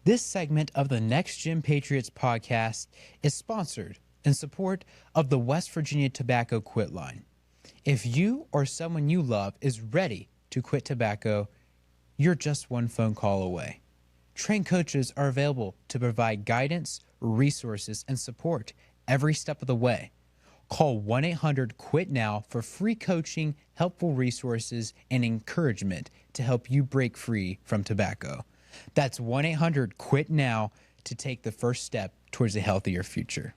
This segment of the NexGen Patriots podcast is sponsored in support of the West Virginia Tobacco Quit Line. If you or someone you love is ready to quit tobacco, you're just one phone call away. Trained coaches are available to provide guidance, resources, and support every step of the way. Call 1-800-QUIT-NOW for free coaching, helpful resources, and encouragement to help you break free from tobacco. That's 1-800-QUIT-NOW to take the first step towards a healthier future.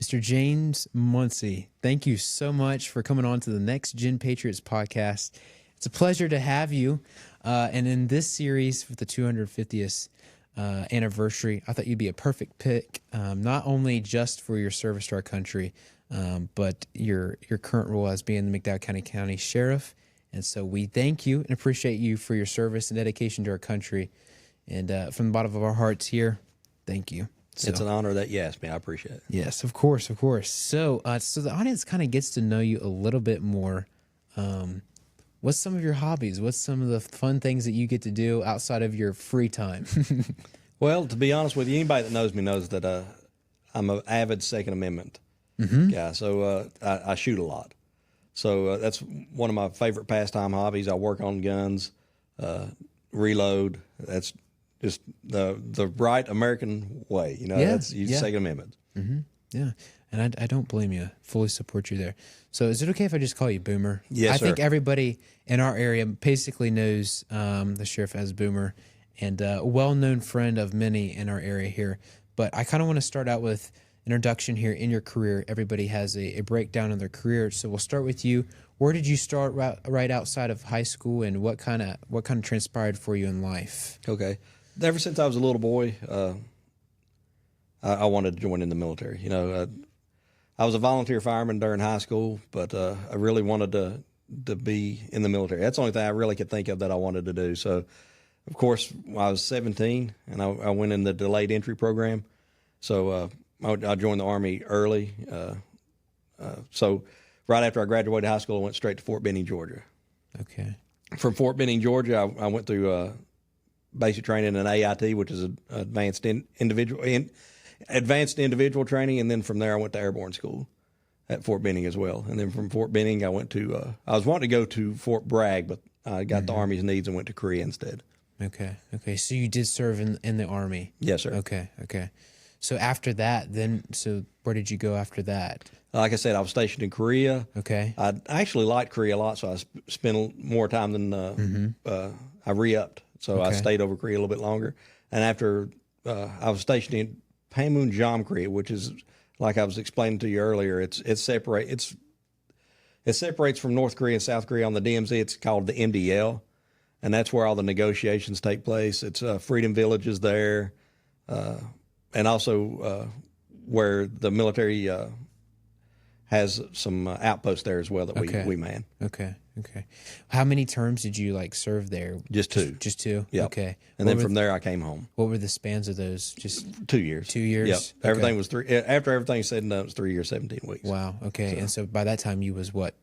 Mr. James Muncy, thank you so much for coming on to the NexGen Patriots podcast. It's a pleasure to have you. And in this series for the 250th anniversary, I thought you'd be a perfect pick, not only just for your service to our country, but your current role as being the McDowell County Sheriff. And so we thank you and appreciate you for your service and dedication to our country. And from the bottom of our hearts here, thank you. So, it's an honor that you asked me. I appreciate it. Yes, of course, of course. So, so the audience kind of gets to know you a little bit more. What's some of your hobbies? What's some of the fun things that you get to do outside of your free time? Well, to be honest with you, anybody that knows me knows that I'm an avid Second Amendment guy. So I shoot a lot. So that's one of my favorite pastime hobbies. I work on guns, reload. That's just the right American way, you know. That's Second Amendment. Yeah, and I don't blame you. Fully support you there. So is it okay if I just call you Boomer? Yes, I think everybody in our area basically knows the sheriff as Boomer, and a well-known friend of many in our area here. But I kind of want to start out with introduction here in your career. Everybody has a breakdown of their career, so we'll start with you. Where did you start right outside of high school, and what kind of transpired for you in life? Okay. Ever since I was a little boy, I wanted to join in the military. You know, I was a volunteer fireman during high school, but I really wanted to be in the military. That's the only thing I really could think of that I wanted to do. So, of course, when I was 17, and I went in the delayed entry program. So I joined the Army early. So right after I graduated high school, I went straight to Fort Benning, Georgia. Okay. From Fort Benning, Georgia, I went through basic training in AIT, which is advanced individual training, and then from there I went to airborne school at Fort Benning as well. And then from Fort Benning, I went to I was wanting to go to Fort Bragg, but I got the Army's needs and went to Korea instead. Okay. So you did serve in the Army. Yes, sir. Okay. So after that, so where did you go after that? Like I said, I was stationed in Korea. Okay. I actually liked Korea a lot, so I spent more time than I re-upped. So I stayed over Korea a little bit longer. And after I was stationed in Panmunjom, Korea, which is, like I was explaining to you earlier, it separates from North Korea and South Korea on the DMZ. It's called the MDL, and that's where all the negotiations take place. It's Freedom Village is there, and also where the military has some outposts there as well that we man. Okay. How many terms did you serve there? Just two. Just two? Yeah. Okay. And then from there I came home. What were the spans of those? Just 2 years. 2 years? Yep. Okay. Everything was after everything's said and done, it was 3 years, 17 weeks. Wow. Okay. So, and so by that time you was what,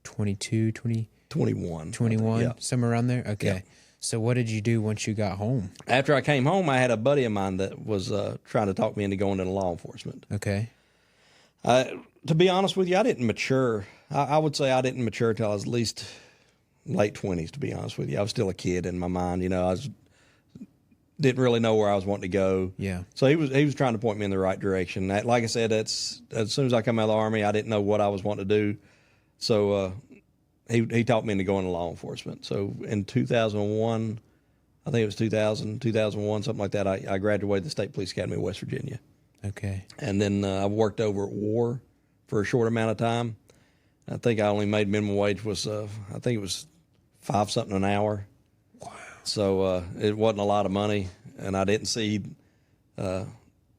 22, 20? 21. 21? Yeah. Somewhere around there? Okay. Yeah. So what did you do once you got home? After I came home, I had a buddy of mine that was trying to talk me into going into law enforcement. Okay. To be honest with you, I didn't mature. I would say I didn't mature till I was at least late 20s, to be honest with you. I was still a kid in my mind. You know, didn't really know where I was wanting to go. Yeah. So he was trying to point me in the right direction. Like I said, that's as soon as I come out of the Army, I didn't know what I was wanting to do. So he taught me into going to law enforcement. So in 2001, I think it was 2001, something like that, I graduated the State Police Academy of West Virginia. Okay. And then I worked over at War for a short amount of time. I think I only made minimum wage was, I think it was $5 an hour. Wow. So it wasn't a lot of money, and I didn't see that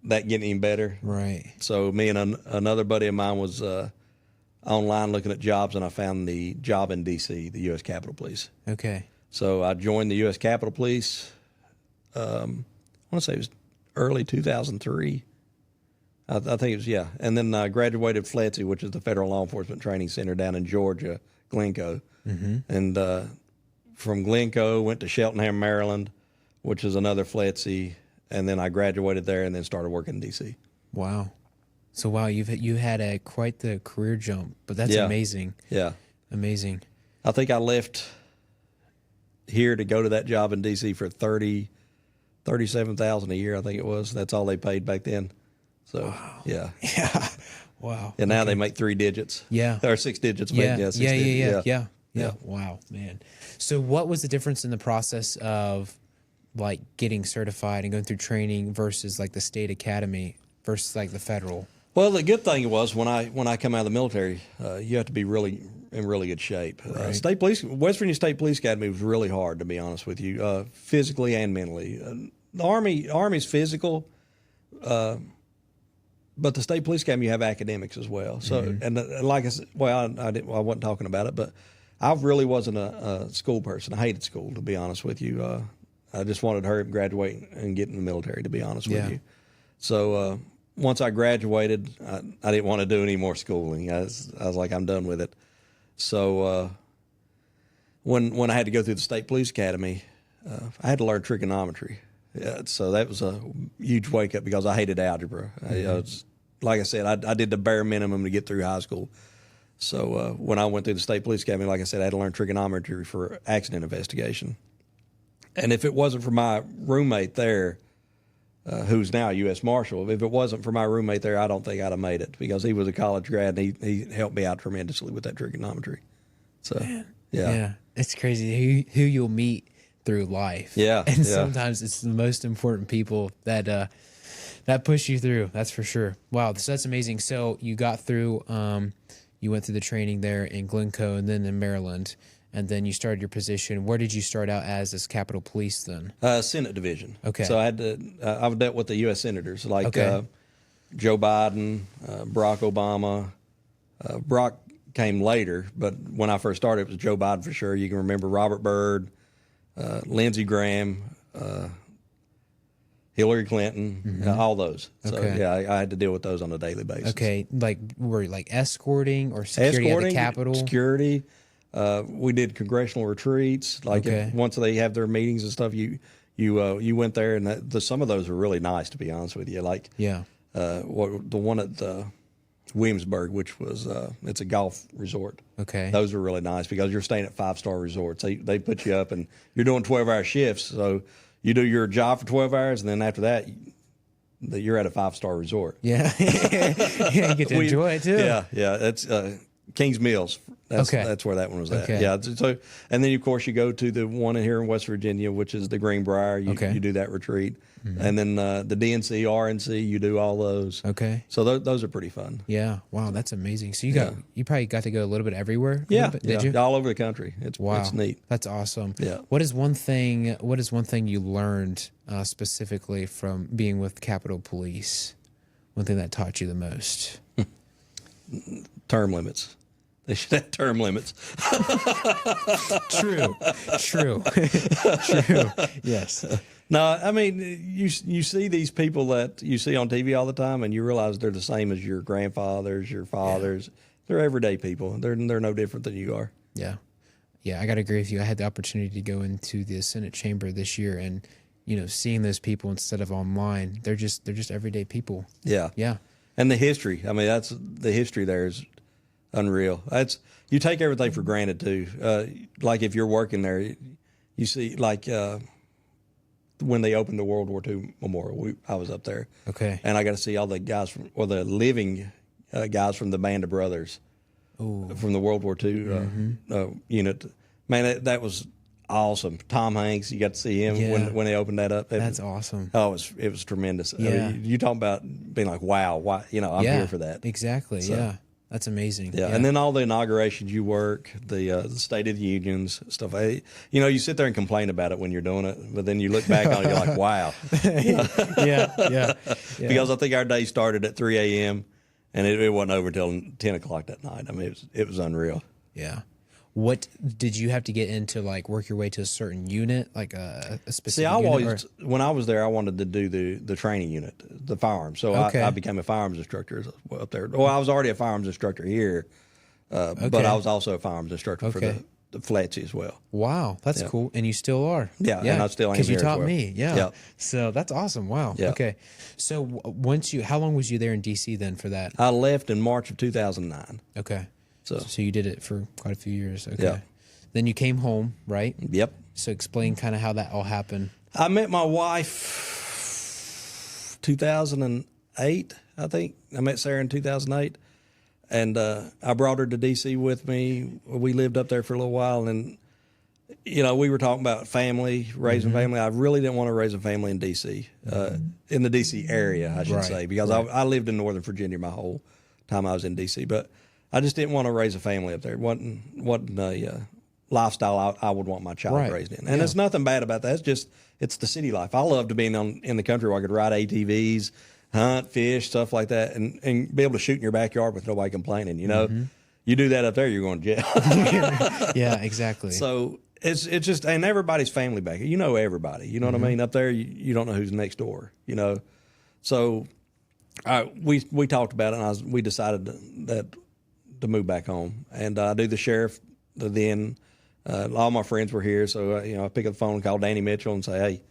getting any better. Right. So me and another buddy of mine was online looking at jobs, and I found the job in D.C., the U.S. Capitol Police. Okay. So I joined the U.S. Capitol Police, I want to say it was early 2003. I think it was, yeah. And then I graduated FLETC, which is the Federal Law Enforcement Training Center down in Georgia, Glencoe. Mm-hmm. And from Glencoe, went to Cheltenham, Maryland, which is another FLETC, and then I graduated there and then started working in D.C. Wow. So wow, you had quite the career jump, but that's amazing. Yeah. Amazing. I think I left here to go to that job in D.C. for $37,000 a year. I think it was. That's all they paid back then. So wow. yeah. Yeah. Wow. And now they make 3 digits. Yeah. Or 6 digits. Yeah. Yeah. 6 Yeah. digits. Yeah. Wow, man. So what was the difference in the process of like getting certified and going through training versus like the state academy versus like the federal? Well, the good thing was when I come out of the military, you have to be in really good shape. Right. West Virginia State Police Academy was really hard, to be honest with you, physically and mentally. The Army's physical, but the State Police Academy, you have academics as well. So, and like I said, well, I wasn't talking about it, but I really wasn't a school person. I hated school, to be honest with you. I just wanted to hurry up and graduate and get in the military, to be honest with you. So once I graduated, I didn't want to do any more schooling. I was like, I'm done with it. So when I had to go through the State Police Academy, I had to learn trigonometry. So that was a huge wake up because I hated algebra. Like I said, I did the bare minimum to get through high school. So when I went through the State Police Academy, like I said, I had to learn trigonometry for accident investigation. And if it wasn't for my roommate there, who's now a U.S. Marshal, if it wasn't for my roommate there, I don't think I'd have made it because he was a college grad and he helped me out tremendously with that trigonometry. So, Man. yeah. Yeah. It's crazy who you'll meet through life. Yeah. And sometimes it's the most important people that push you through. That's for sure. Wow. So that's amazing. So you got through, you went through the training there in Glencoe and then in Maryland. And then you started your position. Where did you start out as Capitol Police then? Senate Division. Okay. So I've dealt with the U.S. senators like Okay. Joe Biden, Barack Obama. Barack came later, but when I first started, it was Joe Biden for sure. You can remember Robert Byrd, Lindsey Graham, Hillary Clinton, all those. So Okay. I had to deal with those on a daily basis. Okay. Like, were you like escorting or security at the Capitol? Security. We did congressional retreats. Like once they have their meetings and stuff, you went there, and some of those were really nice, to be honest with you. Like the one at Williamsburg, which was it's a golf resort. Okay, those were really nice because you're staying at 5-star resorts. They put you up, and you're doing 12-hour shifts. So you do your job for 12 hours, and then after that, you're at a 5-star resort. Yeah, yeah, you get to enjoy it too. Yeah. That's King's Mills. That's where that one was at. Okay. Yeah. So, and then of course you go to the one here in West Virginia, which is the Greenbrier. You do that retreat, and then the DNC, RNC, you do all those. Okay. So those are pretty fun. Yeah. Wow, that's amazing. So you probably got to go a little bit everywhere. Yeah. Did you? All over the country. It's neat. That's awesome. Yeah. What is one thing you learned specifically from being with Capitol Police? One thing that taught you the most? Term limits. They should have term limits. True. Yes. No, I mean, you see these people that you see on TV all the time, and you realize they're the same as your grandfathers, your fathers. Yeah. They're everyday people. They're no different than you are. Yeah. Yeah, I got to agree with you. I had the opportunity to go into the Senate chamber this year, and seeing those people instead of online, they're just everyday people. Yeah. Yeah. And the history. I mean, the history there is unreal. You take everything for granted too. Like if you're working there, you see like when they opened the World War II Memorial, I was up there. Okay. And I got to see all the guys the living guys from the Band of Brothers. Ooh. From the World War II unit. Man, that was awesome. Tom Hanks, you got to see him when they opened that up. That's awesome. Oh, it was tremendous. Yeah. I mean, you talking about being like, wow, why, I'm here for that. Exactly. So, yeah. That's amazing. Yeah. And then all the inaugurations you work, the State of the Unions stuff. You sit there and complain about it when you're doing it, but then you look back on it, you're like, wow. Yeah. Because I think our day started at 3 a.m. and it wasn't over till 10 o'clock that night. I mean, it was unreal. Yeah. What did you have to get into, like work your way to a certain unit, like a specific unit? When I was there, I wanted to do the training unit, the firearms. So I became a firearms instructor up there. Well, I was already a firearms instructor here, but I was also a firearms instructor FLETC as well. Wow, that's cool. And you still are. Yeah, and I still am because you here as taught well. me. Yeah. Yeah. So that's awesome. Wow. Yeah. Okay. So how long was you there in DC then for that? I left in March of 2009. Okay. So you did it for quite a few years. Okay. Yeah. Then you came home, right? Yep. So explain kind of how that all happened. I met my wife 2008, I think. I met Sarah in 2008. And I brought her to D.C. with me. We lived up there for a little while. And, we were talking about family, raising family. I really didn't want to raise a family in D.C., in the D.C. area, I should say, because I lived in Northern Virginia my whole time I was in D.C. But I just didn't want to raise a family up there. It wasn't a lifestyle I would want my child raised in. And there's nothing bad about that. It's the city life. I love to be in the country where I could ride ATVs, hunt, fish, stuff like that, and be able to shoot in your backyard with nobody complaining. You do that up there, you're going to jail. Yeah, exactly. So it's just, and everybody's family back here. You know everybody. You know what I mean? Up there, you don't know who's next door. So we talked about it, and we decided to move back home. And I do the sheriff then. All my friends were here, so I pick up the phone and call Danny Mitchell and say, "Hey,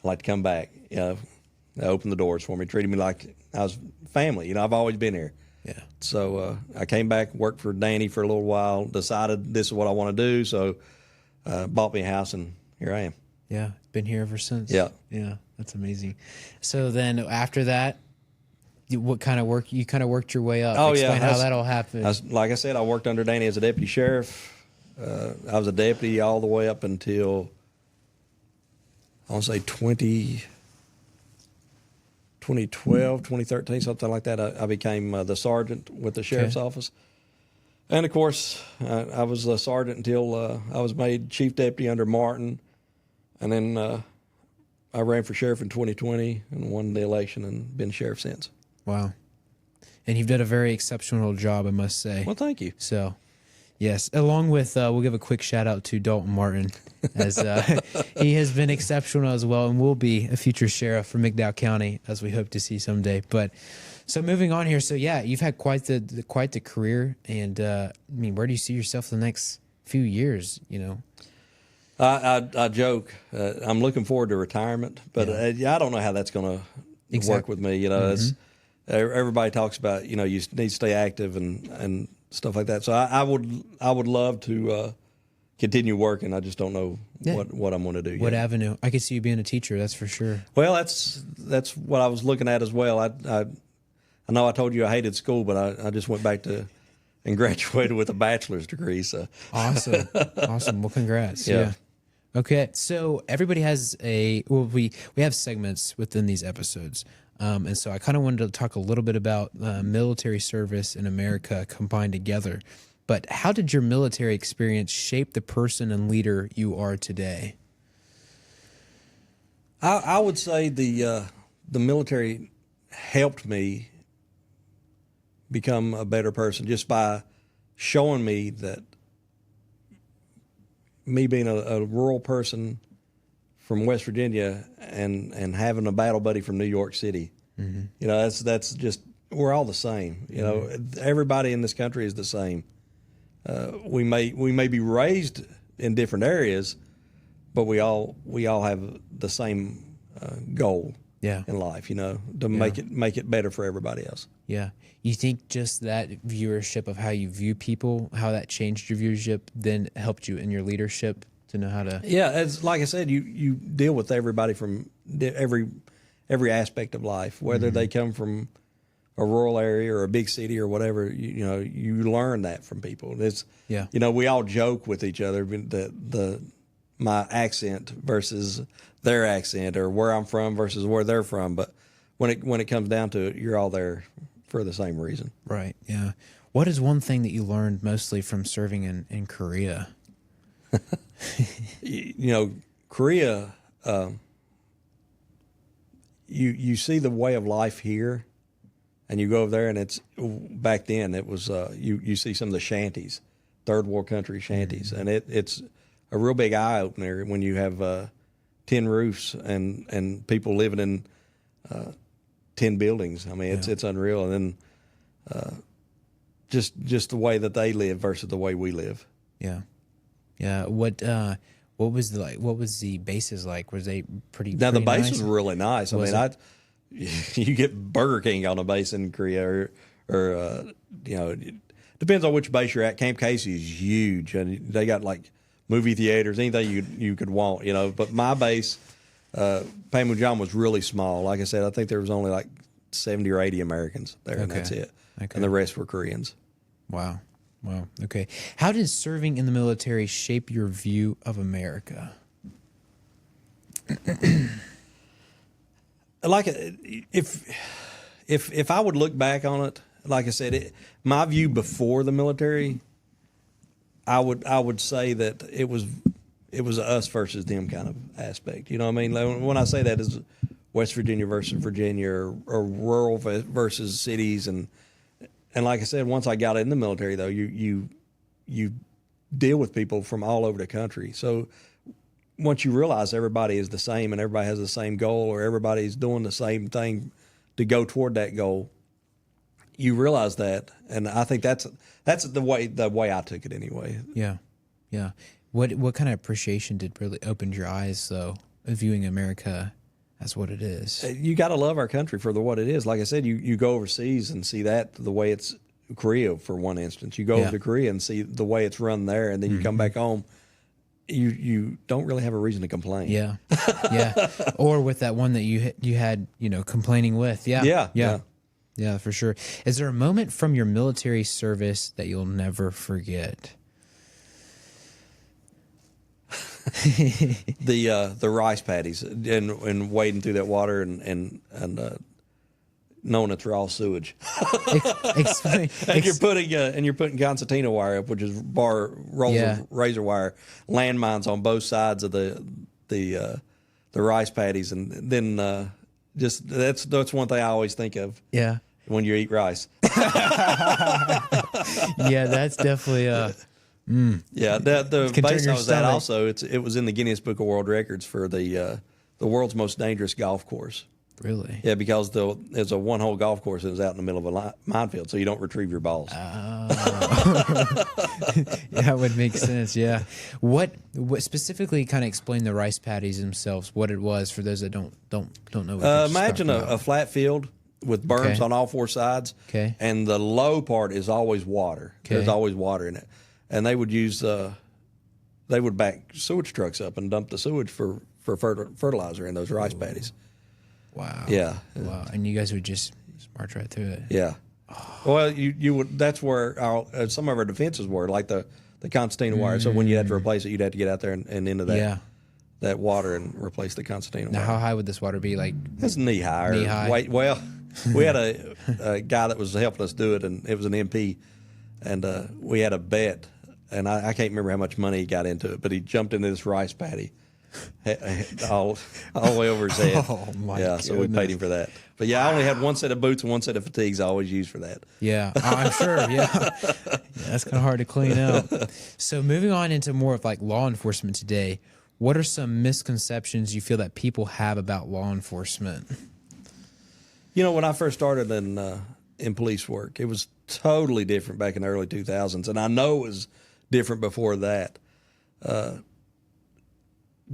I'd like to come back." They opened the doors for me, treated me like I was family. I've always been here. Yeah. So I came back, worked for Danny for a little while, decided this is what I want to do. So bought me a house, and here I am. Yeah, been here ever since. Yeah. Yeah, that's amazing. So then after that, what kind of work? You kind of worked your way up. Oh, Explain how that all happened. Like I said, I worked under Danny as a deputy sheriff. I was a deputy all the way up until, I want to say 2012, 2013, something like that. I became the sergeant with the sheriff's office. And, of course, I was a sergeant until I was made chief deputy under Martin. And then I ran for sheriff in 2020 and won the election and been sheriff since. Wow. And you've done a very exceptional job, I must say. Well, thank you. So, yes, along with, we'll give a quick shout out to Dalton Martin, as he has been exceptional as well and will be a future sheriff for McDowell County, as we hope to see someday. But so moving on here, so yeah, you've had quite the career, and where do you see yourself the next few years? I joke. I'm looking forward to retirement, but I don't know how that's going to work with me. It's, everybody talks about you need to stay active and stuff like that. So I would love to continue working. I just don't know what I'm going to do yet. What avenue? I could see you being a teacher. That's for sure. Well, that's what I was looking at as well. I know I told you I hated school, but I just went back to and graduated with a bachelor's degree. So awesome. Well, congrats. Yeah. Okay, so everybody has we have segments within these episodes. And so I kind of wanted to talk a little bit about military service in America combined together. But how did your military experience shape the person and leader you are today? I would say the military helped me become a better person just by showing me that me being a rural person from West Virginia and having a battle buddy from New York City, that's just, we're all the same. Everybody in this country is the same. We may be raised in different areas, but we all have the same goal in life. To make it better for everybody else. Yeah. You think just that viewership of how you view people, how that changed your viewership, then helped you in your leadership to know how to? Yeah, as like I said, you deal with everybody from every aspect of life, whether they come from a rural area or a big city or whatever. You learn that from people. We all joke with each other my accent versus their accent, or where I'm from versus where they're from. But when it comes down to it, you're all there for the same reason. Right. Yeah. What is one thing that you learned mostly from serving in Korea? Korea, you see the way of life here, and you go over there, and it's back then it was you see some of the shanties, third world country shanties, and it's a real big eye opener when you have 10 roofs and people living in 10 buildings. I mean, it's unreal, and then just the way that they live versus the way we live. Yeah. Yeah. What was the bases like? Was they pretty? Now the pretty base nice? was really nice. You get Burger King on a base in Korea, or it depends on which base you're at. Camp Casey is huge, and they got like movie theaters, anything you could want, But my base, Panmunjom, was really small. Like I said, I think there was only like 70 or 80 Americans there, and that's it. Okay. And the rest were Koreans. Wow. Okay. How did serving in the military shape your view of America? Like, if I would look back on it, like I said, my view before the military, I would say that it was us versus them kind of aspect. You know what I mean? When I say that, is West Virginia versus Virginia, or rural versus cities, and like I said, once I got in the military, though, you deal with people from all over the country. So once you realize everybody is the same and everybody has the same goal, or everybody's doing the same thing to go toward that goal, you realize that, and I think that's the way I took it anyway. Yeah. What kind of appreciation did really open your eyes, though, of viewing America as what it is? You got to love our country for what it is. Like I said, you go overseas and see that the way it's Korea, for one instance. You go over to Korea and see the way it's run there, and then you come back home. You don't really have a reason to complain. Yeah. Or with that one that you had complaining with. Yeah, for sure. Is there a moment from your military service that you'll never forget? The rice paddies and wading through that water and knowing it's raw sewage. Explain. And you're putting concertina wire up, which is rolls of razor wire, landmines on both sides of the rice paddies, and then just that's one thing I always think of. Yeah. When you eat rice. Yeah, that's definitely Yeah, the base I was at also, it was in the Guinness Book of World Records for the world's most dangerous golf course. Really? Yeah, because there's a one-hole golf course that is out in the middle of a minefield, so you don't retrieve your balls. That would make sense. Yeah. What specifically kind of explain the rice paddies themselves? What it was for those that don't know. What imagine a flat field with berms on all four sides. Okay. And the low part is always water. Okay. There's always water in it, and they would back sewage trucks up and dump the sewage for fertilizer in those rice paddies. Wow. Yeah. Wow. And you guys would just march right through it. Yeah. Oh. Well, you would. That's where some of our defenses were, like the concertina wire. So when you had to replace it, you'd have to get out there and into that water and replace the concertina wire. Now, how high would this water be? Like it's knee high. Knee high. Well, we had a guy that was helping us do it, and it was an MP, and we had a bet, and I can't remember how much money he got into it, but he jumped into this rice paddy. all the way over his head. Oh my! Yeah, so we paid him for that. But yeah, I only had one set of boots and one set of fatigues I always used for that. Yeah, I'm sure. Yeah, that's kind of hard to clean out. So moving on into more of like law enforcement today, what are some misconceptions you feel that people have about law enforcement? When I first started in police work, it was totally different back in the early 2000s, and I know it was different before that.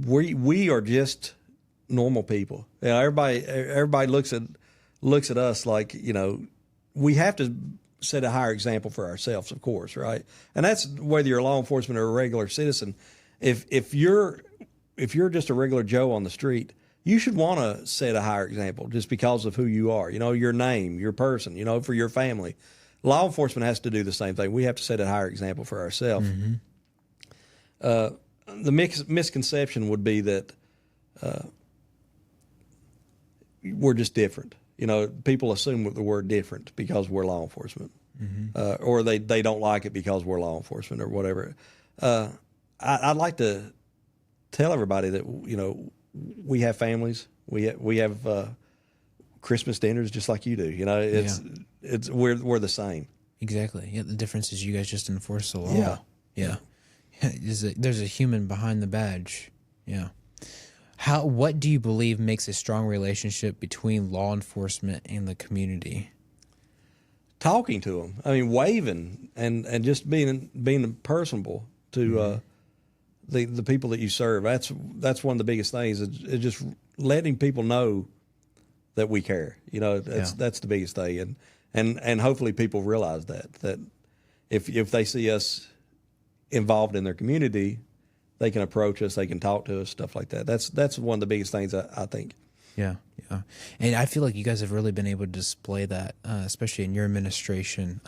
We are just normal people. Everybody looks at us like, we have to set a higher example for ourselves, of course, right? And that's whether you're law enforcement or a regular citizen. If you're just a regular Joe on the street, you should want to set a higher example just because of who you are. Your name, your person. For your family. Law enforcement has to do the same thing. We have to set a higher example for ourselves. Mm-hmm. The misconception would be that we're just different. People assume the word different because we're law enforcement, or they don't like it because we're law enforcement or whatever. I'd like to tell everybody that we have families. We have Christmas dinners just like you do. It's we're the same. Exactly. Yeah. The difference is you guys just enforce the law. Yeah. There's a human behind the badge. Yeah. What do you believe makes a strong relationship between law enforcement and the community? Talking to them. I mean, waving and just being personable to the people that you serve. That's one of the biggest things. Is just letting people know that we care. You know, that's the biggest thing, and hopefully people realize that if they see us involved in their community, they can approach us, they can talk to us, stuff like that. That's one of the biggest things I think. Yeah, yeah. And I feel like you guys have really been able to display that, especially in your administration.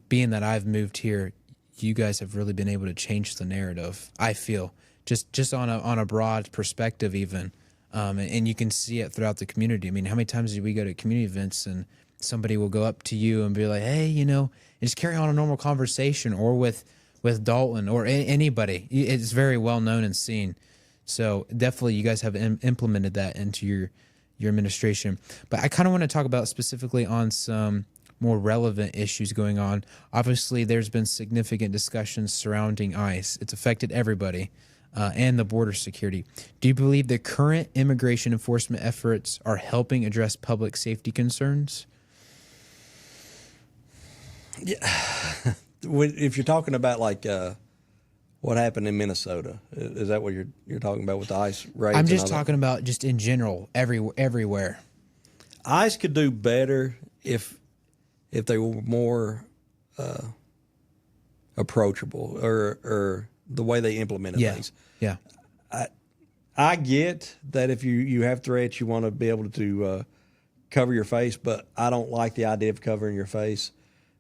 Being that I've moved here, you guys have really been able to change the narrative, I feel, just on a broad perspective even. And you can see it throughout the community. I mean, how many times do we go to community events and somebody will go up to you and be like, hey, you know, and just carry on a normal conversation, or with Dalton or anybody. It's very well known and seen. So definitely you guys have implemented that into your administration. But I kind of want to talk about specifically on some more relevant issues going on. Obviously, there's been significant discussions surrounding ICE. It's affected everybody, and the border security. Do you believe the current immigration enforcement efforts are helping address public safety concerns? Yeah. If you're talking about like what happened in Minnesota, is that what you're talking about with the ICE raids? I'm just talking about just in general, everywhere. ICE could do better if they were more approachable, or the way they implemented things. Yeah. I get that if you have threats, you want to be able to cover your face, but I don't like the idea of covering your face.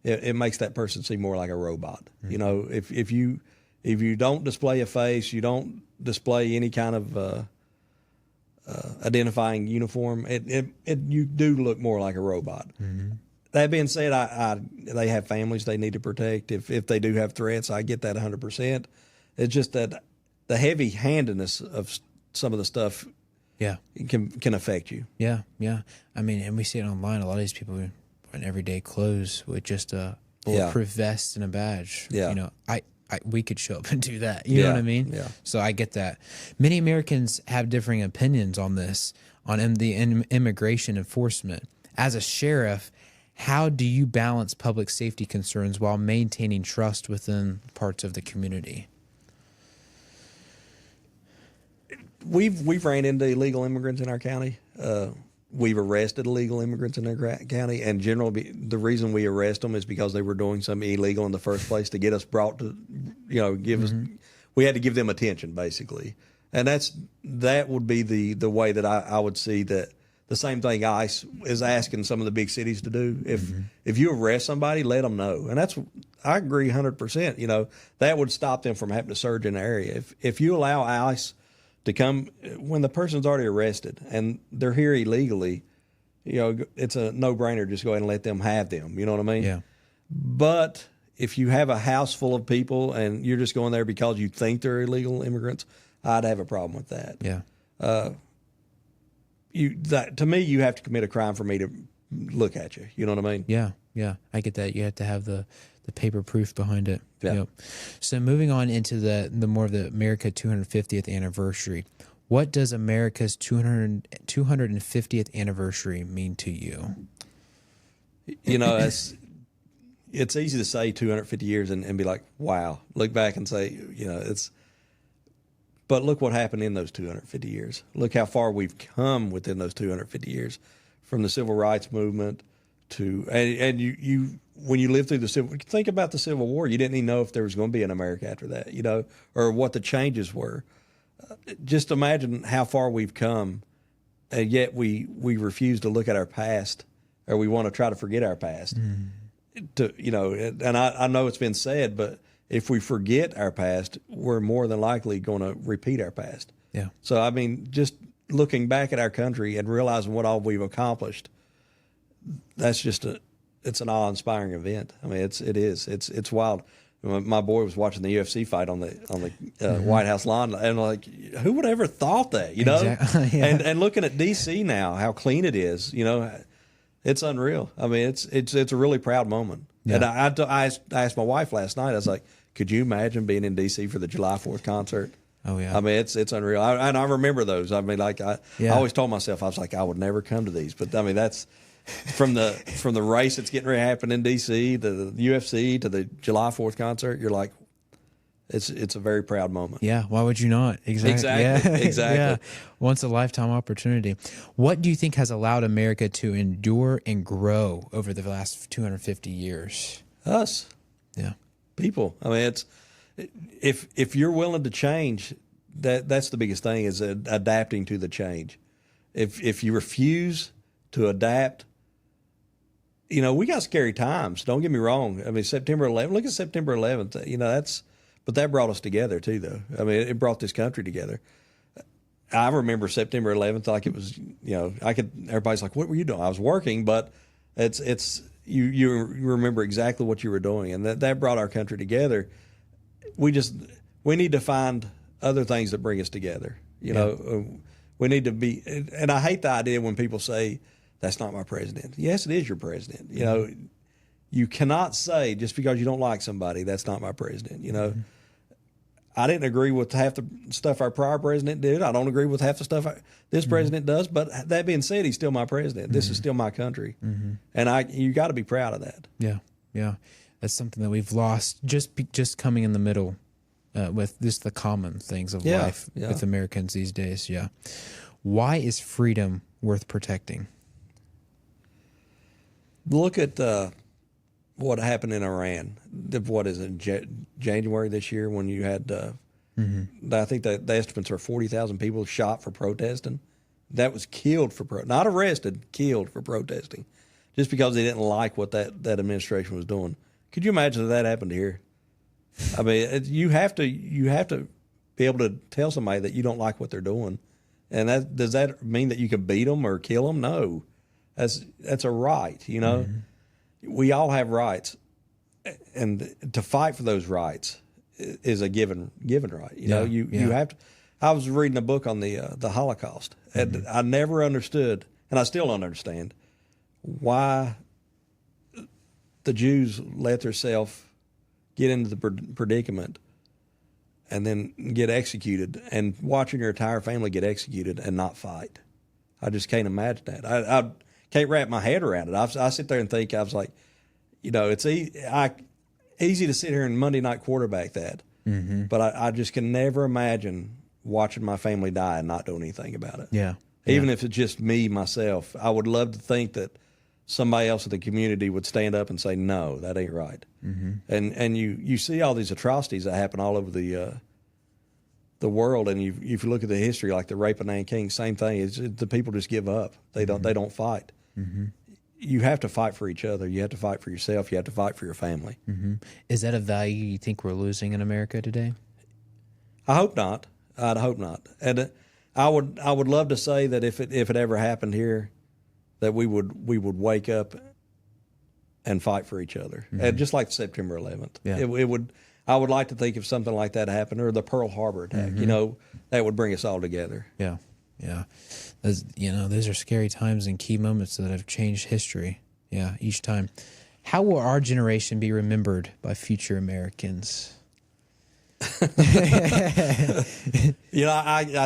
It makes that person seem more like a robot. Mm-hmm. You know, if you don't display a face, you don't display any kind of identifying uniform, you do look more like a robot. Mm-hmm. That being said, they have families they need to protect. If they do have threats, I get that 100%. It's just that the heavy-handedness of some of the stuff can affect you. Yeah, yeah. I mean, and we see it online. A lot of these people in everyday clothes with just a bulletproof vest and a badge. Yeah. You know, we could show up and do that. You know what I mean? Yeah. So I get that. Many Americans have differing opinions on this, on the immigration enforcement. As a sheriff, how do you balance public safety concerns while maintaining trust within parts of the community? We've ran into illegal immigrants in our county. We've arrested illegal immigrants in our county, and generally the reason we arrest them is because they were doing something illegal in the first place to get us brought to, give us. We had to give them attention, basically, and that would be the way that I would see that. The same thing ICE is asking some of the big cities to do. If you arrest somebody, let them know, and I agree 100%. You know, that would stop them from having to surge in the area. If you allow ICE to come when the person's already arrested and they're here illegally, it's a no-brainer. Just go ahead and let them have them. You know what I mean? Yeah. But if you have a house full of people and you're just going there because you think they're illegal immigrants, I'd have a problem with that. Yeah. To me, you have to commit a crime for me to look at you. You know what I mean? Yeah, yeah. I get that. You have to have the paper proof behind it. Yeah. Yep. So moving on into the more of the America 250th anniversary, what does America's 250th anniversary mean to you? You know, it's easy to say 250 years and be like, wow. Look back and say, but look what happened in those 250 years. Look how far we've come within those 250 years, from the civil rights movement to and you when you lived through think about the Civil War, you didn't even know if there was going to be an America after that, or what the changes were. Just imagine how far we've come, and yet we refuse to look at our past, or we want to try to forget our past. And I know it's been said, but if we forget our past, we're more than likely going to repeat our past. Yeah. So, I mean, just looking back at our country and realizing what all we've accomplished, that's just it's an awe-inspiring event. I mean, it is. It's wild. My boy was watching the UFC fight on the White House lawn, and like, who would ever thought that, Exactly. Yeah. And looking at D.C. now, how clean it is, it's unreal. I mean, it's a really proud moment. Yeah. And I asked my wife last night. I was like, could you imagine being in D.C. for the July 4th concert? Oh yeah. I mean, it's unreal. And I remember those. I mean, like I always told myself, I was like, I would never come to these. But I mean, that's from the race that's getting ready to happen in D.C. to the UFC to the July 4th concert. You're like, It's a very proud moment. Yeah, why would you not? Exactly. Yeah. Exactly. Yeah. Once a lifetime opportunity. What do you think has allowed America to endure and grow over the last 250 years? Us. Yeah. People. I mean, it's if you're willing to change, that's the biggest thing, is adapting to the change. If you refuse to adapt, we got scary times. Don't get me wrong. I mean, September 11th. Look at September 11th. But that brought us together too, though. I mean, it brought this country together. I remember September 11th like it was. Everybody's like, "What were you doing?" I was working, but you remember exactly what you were doing, and that brought our country together. We need to find other things that bring us together. We need to be, and I hate the idea when people say, "That's not my president." Yes, it is your president. You cannot say just because you don't like somebody, "That's not my president." I didn't agree with half the stuff our prior president did. I don't agree with half the stuff this president does. But that being said, he's still my president. This is still my country, and you got to be proud of that. Yeah. That's something that we've lost just coming in the middle with just the common things of life with Americans these days. Yeah. Why is freedom worth protecting? Look at what happened in Iran. What is it, January this year, when you had, I think the estimates are 40,000 people shot for protesting. That was killed not arrested, killed for protesting, just because they didn't like what that administration was doing. Could you imagine if that happened here? I mean, you have to be able to tell somebody that you don't like what they're doing, and does that mean that you could beat them or kill them? No, that's a right. We all have rights, and to fight for those rights is a given right. You have to. I was reading a book on the Holocaust, and I never understood, and I still don't understand, why the Jews let themselves get into the predicament and then get executed, and watching your entire family get executed and not fight. I just can't imagine that. I can't wrap my head around it. I sit there and think, I was like, it's easy to sit here and Monday night quarterback that, but I just can never imagine watching my family die and not doing anything about it. Yeah. Even if it's just me, myself, I would love to think that somebody else in the community would stand up and say, "No, that ain't right." And you see all these atrocities that happen all over the world, and if you look at the history, like the rape of Nanking, same thing. The people just give up. They don't fight. You have to fight for each other. You have to fight for yourself. You have to fight for your family. Is that a value you think we're losing in America today? I hope not. I'd hope not. And I would love to say that if it ever happened here, that we would wake up and fight for each other, and just like September 11th. Yeah. It would. I would like to think if something like that happened, or the Pearl Harbor attack, that would bring us all together. Yeah. Those are scary times and key moments that have changed history. Yeah, each time. How will our generation be remembered by future Americans? I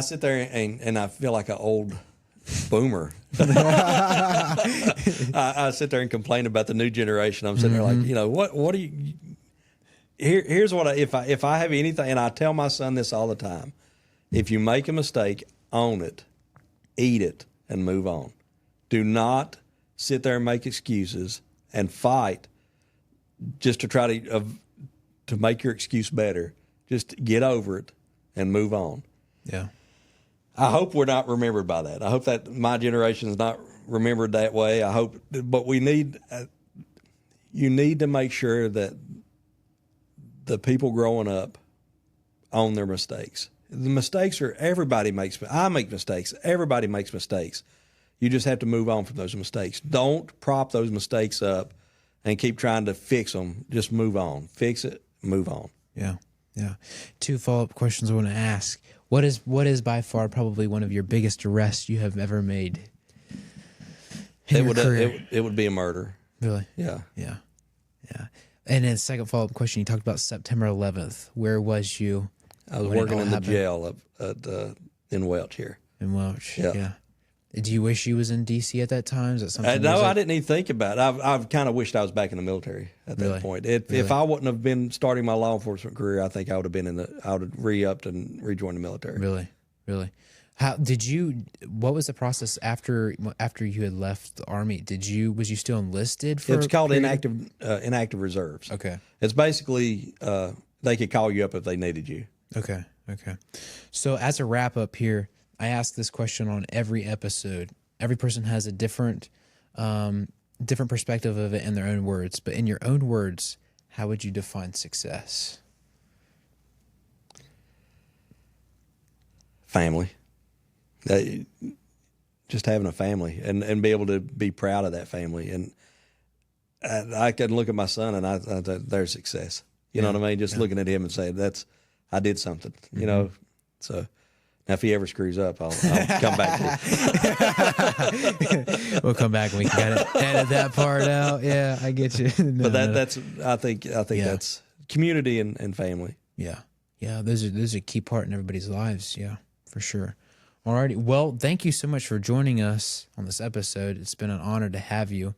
sit there and I feel like an old boomer. I sit there and complain about the new generation. I'm sitting there like, what do you? Here's what if I have anything, and I tell my son this all the time: if you make a mistake, own it, eat it, and move on. Do not sit there and make excuses and fight just to try to make your excuse better. Just get over it and move on. Yeah. I hope we're not remembered by that. I hope that my generation is not remembered that way. But you need to make sure that the people growing up own their mistakes. The mistakes everybody makes. I make mistakes. Everybody makes mistakes. You just have to move on from those mistakes. Don't prop those mistakes up and keep trying to fix them. Just move on. Fix it. Move on. Yeah. Yeah. 2 follow-up questions I want to ask. What is by far probably one of your biggest arrests you have ever made? It would be a murder. Really? Yeah. Yeah. Yeah. And then second follow-up question, you talked about September 11th. Where was you? I was working in the jail in Welch here. In Welch. Yeah. Do you wish you was in DC at that time? Is that something? No, I didn't even think about it. I've kind of wished I was back in the military at that point. If I wouldn't have been starting my law enforcement career, I think I would have been I would have re-upped and rejoined the military. Really. How did you? What was the process after you had left the Army? Was you still enlisted? It's called inactive reserves. Okay. It's basically they could call you up if they needed you. Okay. So as a wrap up here, I ask this question on every episode. Every person has a different perspective of it in their own words. But in your own words, how would you define success? Family. Just having a family and be able to be proud of that family. And I can look at my son and I there's success. You know what I mean? Just looking at him and saying, I did something, you know? So now if he ever screws up, I'll come back to it. We'll come back and we can edit that part out. Yeah, I get you. But that's I think that's community and family. Yeah. Those are a key part in everybody's lives. Yeah, for sure. Alrighty. Well, thank you so much for joining us on this episode. It's been an honor to have you.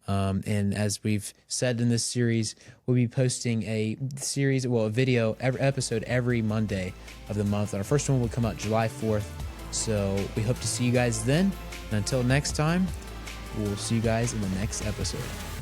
And as we've said in this series, we'll be posting a video every episode every Monday of the month. And our first one will come out July 4th. So we hope to see you guys then. And until next time, we'll see you guys in the next episode.